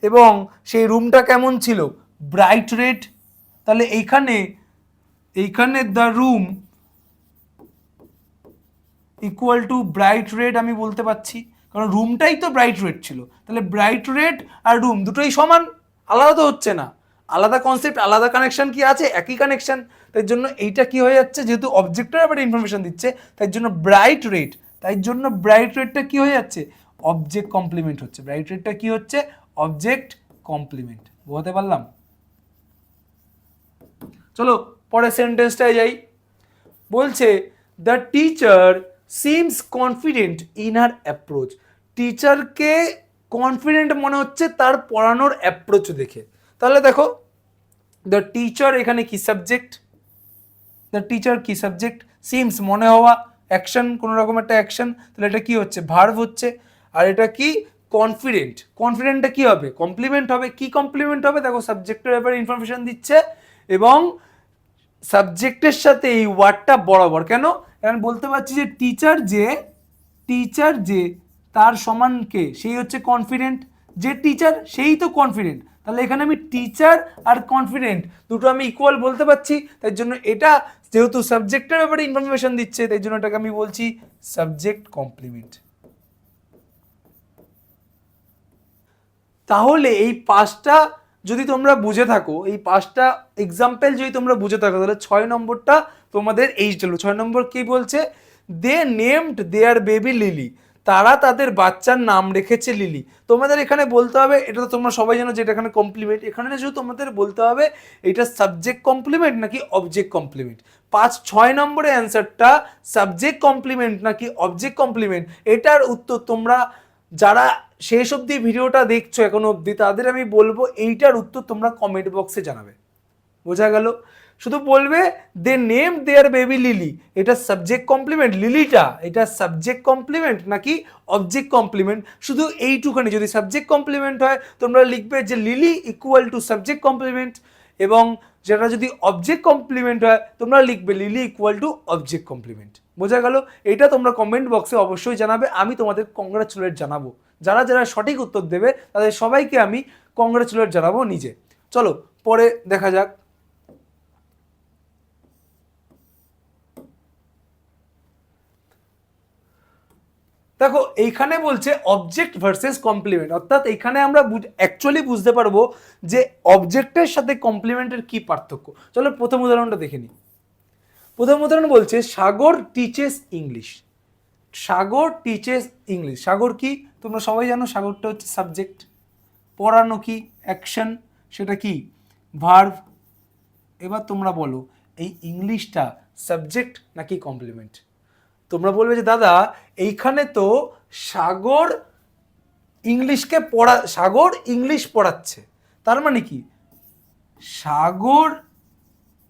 এবং সেই রুমটা কেমন ছিল, ব্রাইট রেড। তাহলে এইখানে এইখানে the room equal to bright red আমি বলতে পারছি, কারণ রুমটাই তো ব্রাইট রেড ছিল। তাহলে ব্রাইট রেড আর রুম দুটোই সমান, আলাদা তো হচ্ছে না, আলাদা কনসেপ্ট আলাদা কানেকশন কি আছে, একই কানেকশন। তাই জন্য এইটা কি হয়ে যাচ্ছে, যেহেতু অবজেক্টের ব্যাপারে ইনফরমেশন দিচ্ছে তাই জন্য ব্রাইট রেড, তাই জন্য ব্রাইট রেডটা কি হয়ে যাচ্ছে, অবজেক্ট কমপ্লিমেন্ট হচ্ছে। ব্রাইট রেডটা কি হচ্ছে, অবজেক্ট কমপ্লিমেন্ট। বুঝতে পারলাম। চলো পরের সেন্টেন্সটায় যাই। বলছে the teacher seems confident in her approach, টিচারকে কনফিডেন্ট মনে হচ্ছে তার পড়ানোর অ্যাপ্রোচ দেখে। তাহলে দেখো দ্য টিচার এখানে কি সাবজেক্ট, দ্য টিচার কি সাবজেক্ট, সিমস মনে হওয়া, অ্যাকশন কোনো রকম একটা অ্যাকশন, তাহলে এটা কি হচ্ছে ভার্ব হচ্ছে। আর এটা কি কনফিডেন্ট, কনফিডেন্টটা কি হবে কমপ্লিমেন্ট হবে। কি কমপ্লিমেন্ট হবে দেখো সাবজেক্টের ব্যাপারে ইনফরমেশন দিচ্ছে এবং সাবজেক্টের সাথে এই ওয়ার্ডটা বরাবর। কেন এখন বলতে পারছি যে টিচার যে তার সমান কে, সেই হচ্ছে কনফিডেন্ট, যে টিচার সেই তো কনফিডেন্ট। তাহলে এখানে আমি টিচার আর কনফিডেন্ট দুটো আমি ইকুয়াল বলতে পারছি, তাই জন্য এটা যেহেতু সাবজেক্টের ব্যাপারে ইনফরমেশন দিচ্ছে তাই জন্য এটাকে আমি বলছি সাবজেক্ট কমপ্লিমেন্ট। তাহলে এই পাঁচটা যদি তোমরা বুঝে থাকো, এই পাঁচটা এক্সাম্পল যদি তোমরা বুঝে থাকো, তাহলে 6 নম্বরটা তোমাদের এই চলো। 6 নম্বর কি বলছে, দে নেমড দেয়ার বেবি লিলি, তারা তাদের বাচ্চার নাম রেখেছে লিলি। তোমাদের এখানে বলতে হবে, এটা তো তোমরা সবাই জানো যে এটা এখানে কমপ্লিমেন্ট, এখানে শুধু তোমাদের বলতে হবে এটা সাবজেক্ট কমপ্লিমেন্ট নাকি অবজেক্ট কমপ্লিমেন্ট। 6 নম্বরের অ্যান্সারটা সাবজেক্ট কমপ্লিমেন্ট নাকি অবজেক্ট কমপ্লিমেন্ট, এটার উত্তর তোমরা যারা শেষ অবধি ভিডিওটা দেখছো এখনো অবধি তাদের আমি বলবো এইটার উত্তর তোমরা কমেন্ট বক্সে জানাবে। বোঝা গেল? শুধু বলবে they name their baby Lily, এটা সাবজেক্ট কমপ্লিমেন্ট, লিলিটা এটা সাবজেক্ট কমপ্লিমেন্ট নাকি অবজেক্ট কমপ্লিমেন্ট, শুধু এইটুখানি। যদি সাবজেক্ট কমপ্লিমেন্ট হয় তোমরা লিখবে যে Lily equal to subject complement, এবং যেটা যদি অবজেক্ট কমপ্লিমেন্ট হয় তোমরা লিখবে Lily equal to object complement. বোঝা গেল? এটা তোমরা কমেন্ট বক্সে অবশ্যই জানাবে, আমি তোমাদের কংগ্রাচুলেট জানাবো। যারা যারা সঠিক উত্তর দেবে তাদের সবাইকে আমি কংগ্রাচুলেট জানাবো নিজে। চলো পরে দেখা যাক। দেখো এইখানে বলছে অবজেক্ট ভার্সেস কমপ্লিমেন্ট, অর্থাৎ এইখানে আমরা অ্যাকচুয়ালি বুঝতে পারবো যে অবজেক্টের সাথে কমপ্লিমেন্টের কি পার্থক্য। চলো প্রথম উদাহরণটা দেখে নিই। প্রথম উদাহরণ বলছে সাগর টিচেস ইংলিশ, সাগর টিচেস ইংলিশ। সাগর কি তোমরা সবাই জানো, সাগরটা হচ্ছে সাবজেক্ট, পড়ানো কি অ্যাকশন, সেটা কি ভার্ব। এবার তোমরা বলো এই ইংলিশটা সাবজেক্ট নাকি কমপ্লিমেন্ট। তোমরা বলবে যে দাদা এইখানে তো সাগর সাগর ইংলিশ পড়াচ্ছে, তার মানে কি সাগর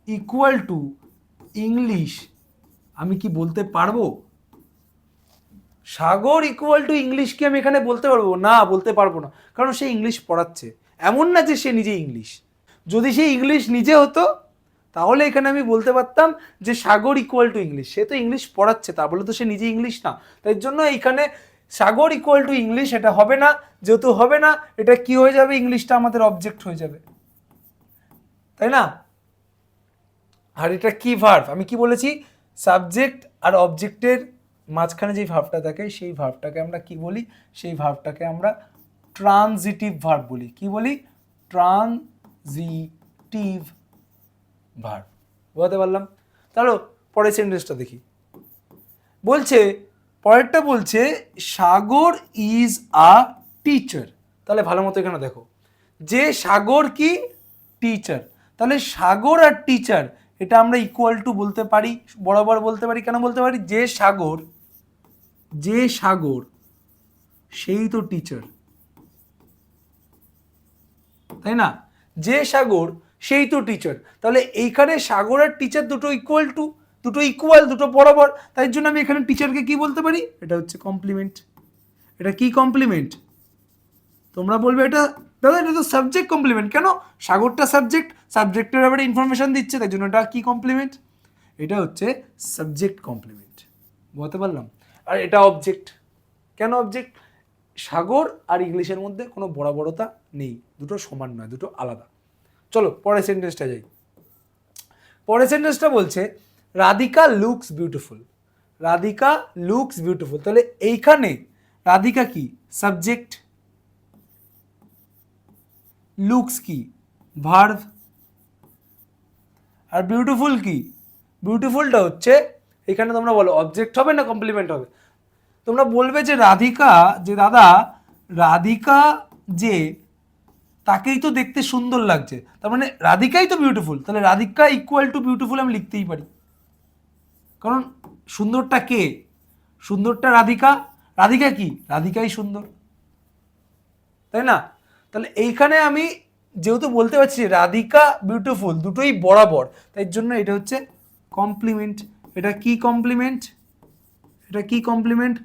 ইকুয়াল টু ইংলিশ, আমি কি বলতে পারবো সাগর ইকুয়াল টু ইংলিশ? কি আমি এখানে বলতে পারবো? না, বলতে পারবো না, কারণ সে ইংলিশ পড়াচ্ছে। এমন না যে সে নিজে ইংলিশ, যদি সে ইংলিশ নিজে হতো তাহলে এখানে আমি বলতে পারতাম যে সাগর ইকুয়াল টু ইংলিশ। সে তো ইংলিশ পড়াচ্ছে, তা বলে তো সে নিজে ইংলিশ না। তাই জন্য এইখানে সাগর ইকুয়াল টু ইংলিশ এটা হবে না, যেহেতু হবে না এটা কি হয়ে যাবে, ইংলিশটা আমাদের অবজেক্ট হয়ে যাবে, তাই না? আর এটা কি ভার্ব, আমি কি বলেছি সাবজেক্ট আর অবজেক্টের মাঝখানে যে ভার্বটা থাকে সেই ভার্বটাকে আমরা কি বলি, সেই ভার্বটাকে আমরা ট্রানজিটিভ ভার্ব বলি। কি বলি? Transitive verb. বুঝতে পারলাম? তাহলে পরের সেন্টেন্সটা দেখি। বলছে পরেরটা বলছে সাগর ইজ আ টিচার। তাহলে ভালো মতো এখানে দেখো যে সাগর কি টিচার, তাহলে সাগর আর টিচার এটা আমরা ইকুয়াল টু বলতে পারি, বরাবর বলতে পারি। কেন বলতে পারি? যে সাগর সেই তো টিচার, তাই না? যে সাগর সেই তো টিচার, তাহলে এইখানে সাগর আর টিচার দুটো ইকুয়াল টু, দুটো ইকুয়াল, দুটো বরাবর। তাই জন্য আমি এখানে টিচারকে কি বলতে পারি, এটা হচ্ছে কমপ্লিমেন্ট। এটা কি কমপ্লিমেন্ট? তোমরা বলবে এটা দাদা এটা তো সাবজেক্ট কমপ্লিমেন্ট। কেন? সাগরটা সাবজেক্ট, সাবজেক্টের ব্যাপারে ইনফরমেশন দিচ্ছে, তাই জন্য এটা কি কমপ্লিমেন্ট, এটা হচ্ছে সাবজেক্ট কমপ্লিমেন্ট। বলতে পারলাম? আর এটা অবজেক্ট। কেন অবজেক্ট? সাগর আর ইংলিশের মধ্যে কোনো বরাবরতা নেই, দুটো সমান নয়, দুটো আলাদা। চলো পরের সেন্টেন্সটা যাই। পরের সেন্টেন্সটা বলছে Radhika looks beautiful, Radhika looks beautiful. তাহলে এইখানে রাধিকা কি সাবজেক্ট, লুকস কি ভার্ব, আর বিউটিফুল কি, বিউটিফুলটা হচ্ছে এখানে তোমরা বলো অবজেক্ট হবে না কমপ্লিমেন্ট হবে। তোমরা বলবে যে রাধিকা, যে দাদা রাধিকা যে তাকেই তো দেখতে সুন্দর লাগছে, তার মানে রাধিকাই তো বিউটিফুল, তাহলে রাধিকা ইকুয়াল টু বিউটিফুল আমি লিখতেই পারি। কারণ সুন্দরটা কে? সুন্দরটা রাধিকা। রাধিকা কি? রাধিকাই সুন্দর, তাই না? তাহলে এইখানে আমি যেহেতু বলতে পারছি রাধিকা বিউটিফুল, দুটোই বরাবর, তাই জন্য এটা হচ্ছে কমপ্লিমেন্ট। এটা কি কমপ্লিমেন্ট? এটা কি কমপ্লিমেন্ট?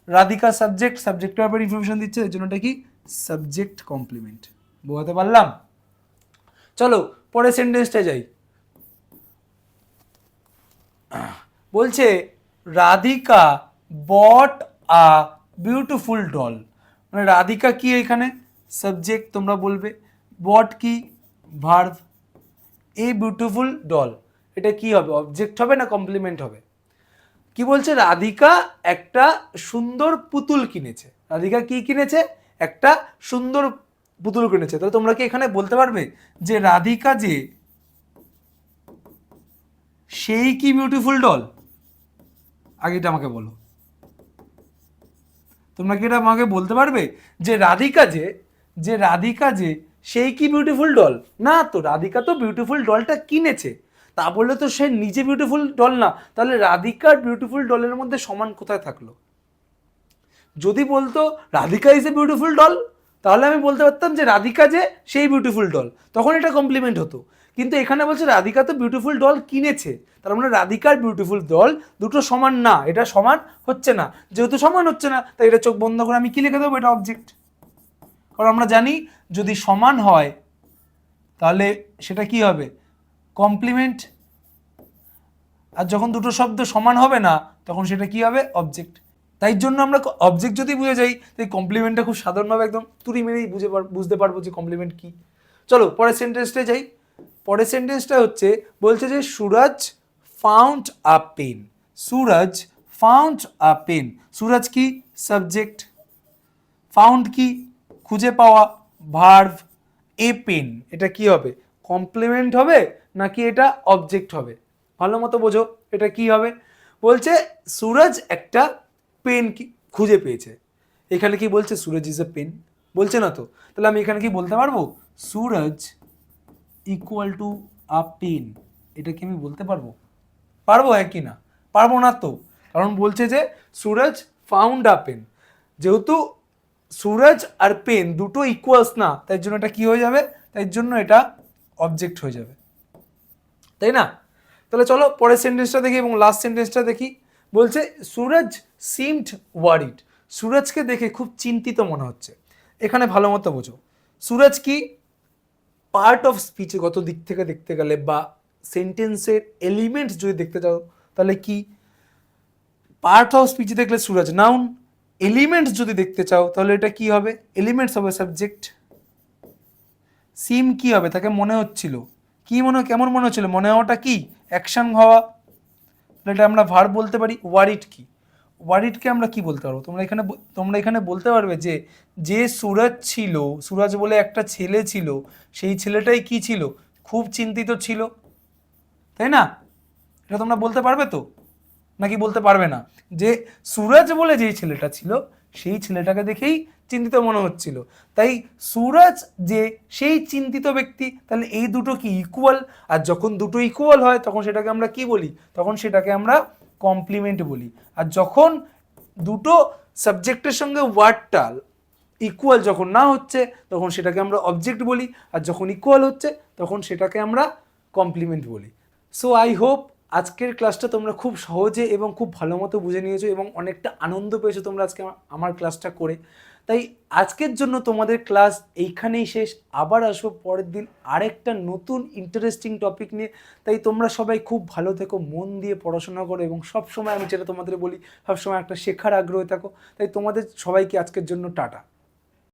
রাধিকা সাবজেক্ট, সাবজেক্টের ব্যাপারে ইনফরমেশন দিচ্ছে, এর জন্য এটা কি সাবজেক্ট কমপ্লিমেন্ট। বোঝাতে পারলাম? চলো পরের সেন্টেন্সটা যাই। বলছে রাধিকা বট আ বিউটিফুল ডল। মানে রাধিকা কি এখানে? সাবজেক্ট, তোমরা বলবে। বট কি? ভার্ব। এ বিউটিফুল ডল, এটা কি হবে? অবজেক্ট হবে না কমপ্লিমেন্ট হবে? কি বলছে? রাধিকা একটা সুন্দর পুতুল কিনেছে। রাধিকা কি কিনেছে? একটা সুন্দর পুতুল কিনেছে। তাহলে তোমরা কি এখানে বলতে পারবে যে রাধিকা যে সেই কি বিউটিফুল ডল? আগে এটা আমাকে বলো, তোমরা কি এটা আমাকে বলতে পারবে যে রাধিকা যে সেই কি বিউটিফুল ডল? না তো, রাধিকা তো বিউটিফুল ডলটা কিনেছে, তা বললে তো সে নিজে বিউটিফুল ডল না। তাহলে রাধিকার বিউটিফুল ডলের মধ্যে সমান কোথায় থাকলো? যদি বলতো Radhika is a beautiful doll, তাহলে আমি বলতে পারতাম যে রাধিকা যে সেই বিউটিফুল ডল, তখন এটা কমপ্লিমেন্ট হতো। কিন্তু এখানে বলছে রাধিকা তো বিউটিফুল ডল কিনেছে, তার মানে রাধিকার বিউটিফুল ডল দুটো সমান না, এটা সমান হচ্ছে না। যেহেতু সমান হচ্ছে না, তাই এটা চোখ বন্ধ করে আমি কি লিখে দেবো? এটা অবজেক্ট। কারণ আমরা জানি যদি সমান হয় তাহলে সেটা কি হবে? কমপ্লিমেন্ট। আর যখন দুটো শব্দ সমান হবে না তখন সেটা কি হবে? অবজেক্ট। তাই জন্য আমরা অবজেক্ট যদি বুঝে যাই, তাই কমপ্লিমেন্টটা খুব সাধারণভাবে একদম তুড়ি মেরেই বুঝতে পারবো যে কমপ্লিমেন্ট কি। চলো পরের সেন্টেন্সটা যাই। পরের সেন্টেন্সটা হচ্ছে, বলছে যে Suraj found a pen. Suraj found a pen. Suraj কি? সাবজেক্ট। ফাউন্ড কি? খুঁজে পাওয়া, ভার্ব। এ পেন, এটা কি হবে? কমপ্লিমেন্ট হবে নাকি এটা অবজেক্ট হবে? ভালো মতো বোঝো এটা কি হবে। বলছে সুরজ একটা পেন কি খুঁজে পেয়েছে। এখানে কি বলছে? সুরজ ইজ এ পেন বলছে না তো? তাহলে আমি এখানে কি বলতে পারবো? Suraj equal to a pen. এটা কি আমি বলতে পারবো? পারবো হ্যাঁ কি না? পারবো না তো, কারণ বলছে যে সুরজ ফাউন্ড আ পেন। যেহেতু সুরজ আর পেন দুটো ইকুয়ালস না, তাই জন্য এটা কি হয়ে যাবে? তাই জন্য এটা অবজেক্ট হয়ে যাবে, তাই না? তাহলে চলো পরের সেন্টেন্সটা দেখি এবং লাস্ট সেন্টেন্সটা দেখি। বলছে সুরজ সিমড ওয়ারিড। সুরজকে দেখে খুব চিন্তিত মনে হচ্ছে। এখানে ভালো মতো বোঝো, সুরজ কি? পার্ট অফ স্পিচে গত দিক থেকে দেখতে গেলে বা সেন্টেন্সের এলিমেন্টস যদি দেখতে চাও তাহলে কি? পার্ট অফ স্পিচে দেখলে সুরজ নাউন, এলিমেন্টস যদি দেখতে চাও তাহলে এটা কি হবে? এলিমেন্টস হবে সাবজেক্ট। সিম কি হবে? তাকে মনে হচ্ছিল। কি কেমন মনে হচ্ছিল? মনে হওয়াটা কি? অ্যাকশন হওয়া, এটা আমরা ভার্ব বলতে পারি। ওয়ারিড কি? ওয়ারিডকে আমরা কি বলতে পারবো? তোমরা এখানে বলতে পারবে যে যে সুরজ ছিল, সুরজ বলে একটা ছেলে ছিল, সেই ছেলেটাই কি ছিল? খুব চিন্তিত ছিল, তাই না? এটা তোমরা বলতে পারবে তো, নাকি বলতে পারবে না? যে সুরজ বলে যেই ছেলেটা ছিল সেই ছেলেটাকে দেখেই চিন্তিত মনে হচ্ছিল, তাই সুরজ যে সেই চিন্তিত ব্যক্তি, তাহলে এই দুটো কি ইকুয়াল? আর যখন দুটো ইকুয়াল হয় তখন সেটাকে আমরা কি বলি? তখন সেটাকে আমরা কমপ্লিমেন্ট বলি। আর যখন দুটো সাবজেক্টের সঙ্গে ওয়ার্ডটা ইকুয়াল যখন না হচ্ছে তখন সেটাকে আমরা অবজেক্ট বলি, আর যখন ইকুয়াল হচ্ছে তখন সেটাকে আমরা কমপ্লিমেন্ট বলি। সো আই হোপ আজকের ক্লাসটা তোমরা খুব সহজে এবং খুব ভালো মতো বুঝে নিয়েছো এবং অনেকটা আনন্দ পেয়েছো তোমরা আজকে আমার ক্লাসটা করে। তাই আজকের জন্য তোমাদের ক্লাস এইখানেই শেষ। আবার আসবো পরের দিন আরেকটা নতুন ইন্টারেস্টিং টপিক নিয়ে। তাই তোমরা সবাই খুব ভালো থেকো, মন দিয়ে পড়াশোনা করো এবং সবসময় আমি যেটা তোমাদের বলি, সবসময় একটা শেখার আগ্রহে থাকো। তাই তোমাদের সবাইকে আজকের জন্য টাটা।